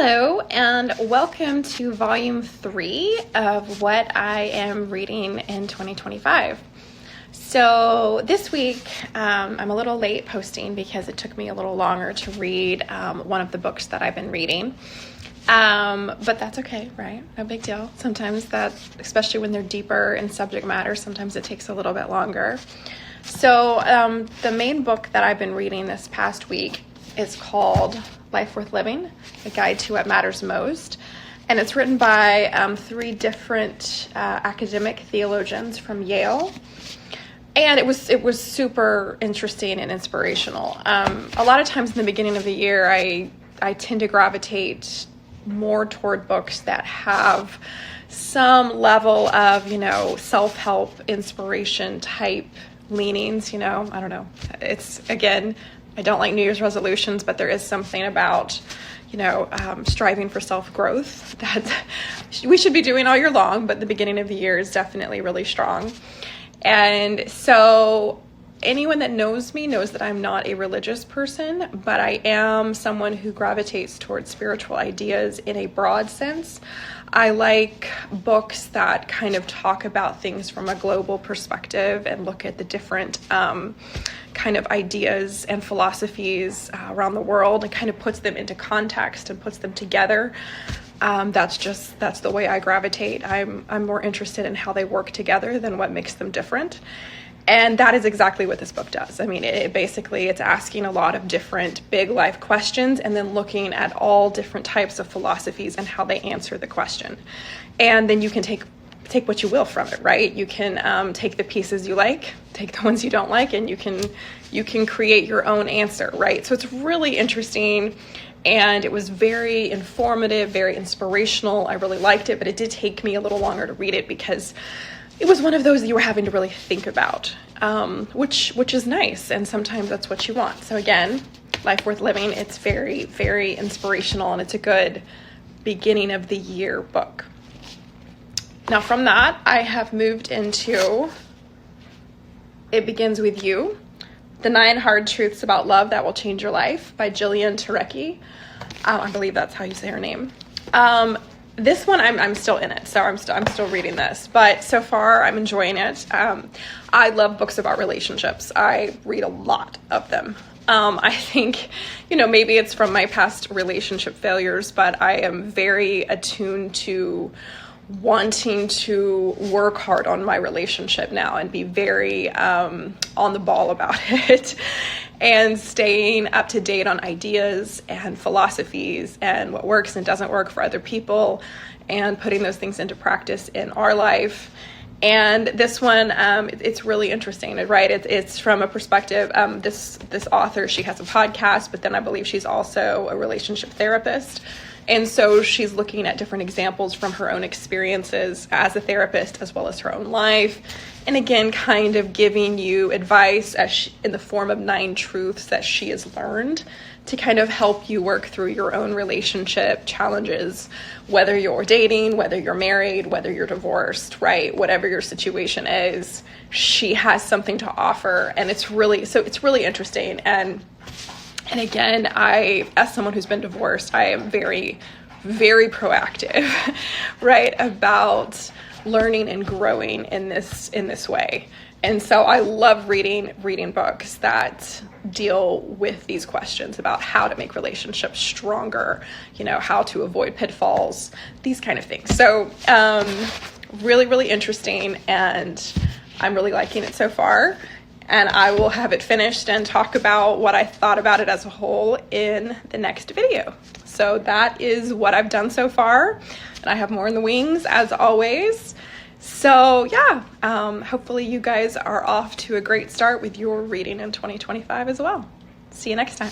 Hello and welcome to volume 3 of what I am reading in 2025. So this week I'm a little late posting because it took me a little longer to read one of the books that I've been reading. But that's okay, right? No big deal. Sometimes that, especially when they're deeper in subject matter, sometimes it takes a little bit longer. So the main book that I've been reading this past week is called Life Worth Living, A Guide to What Matters Most. And it's written by 3 different academic theologians from Yale. And it was super interesting and inspirational. A lot of times in the beginning of the year, I tend to gravitate more toward books that have some level of, self-help, inspiration type leanings, I don't know. It's, again, I don't like New Year's resolutions, but there is something about, striving for self-growth that we should be doing all year long, but the beginning of the year is definitely really strong. And so anyone that knows me knows that I'm not a religious person, but I am someone who gravitates towards spiritual ideas in a broad sense. I like books that kind of talk about things from a global perspective and look at the different kind of ideas and philosophies around the world and kind of puts them into context and puts them together. That's the way I gravitate. I'm more interested in how they work together than what makes them different. And that is exactly what this book does. I mean, it's asking a lot of different big life questions and then looking at all different types of philosophies and how they answer the question. And then you can take what you will from it, right? You can take the pieces you like, take the ones you don't like, and you can create your own answer, right? So it's really interesting. And it was very informative, very inspirational. I really liked it, but it did take me a little longer to read it because it was one of those that you were having to really think about, which is nice. And sometimes that's what you want. So again, Life Worth Living, it's very, very inspirational, and it's a good beginning of the year book. Now from that, I have moved into It Begins With You, The 9 Hard Truths About Love That Will Change Your Life by Jillian Turecki. I believe that's how you say her name. This one, I'm still in it, so I'm still reading this. But so far, I'm enjoying it. I love books about relationships. I read a lot of them. I think, maybe it's from my past relationship failures, but I am very attuned to wanting to work hard on my relationship now and be very on the ball about it and staying up to date on ideas and philosophies and what works and doesn't work for other people and putting those things into practice in our life. And this one, it's really interesting, right? It's from a perspective, this author, she has a podcast, but then I believe she's also a relationship therapist. And so she's looking at different examples from her own experiences as a therapist, as well as her own life. And again, kind of giving you advice in the form of 9 truths that she has learned to kind of help you work through your own relationship challenges, whether you're dating, whether you're married, whether you're divorced, right? Whatever your situation is, she has something to offer. And it's really interesting. And again, as someone who's been divorced, I am very, very proactive, right, about learning and growing in this way. And so I love reading books that deal with these questions about how to make relationships stronger, how to avoid pitfalls, these kind of things. So really, really interesting, and I'm really liking it so far. And I will have it finished and talk about what I thought about it as a whole in the next video. So that is what I've done so far. And I have more in the wings, as always. So yeah, hopefully you guys are off to a great start with your reading in 2025 as well. See you next time.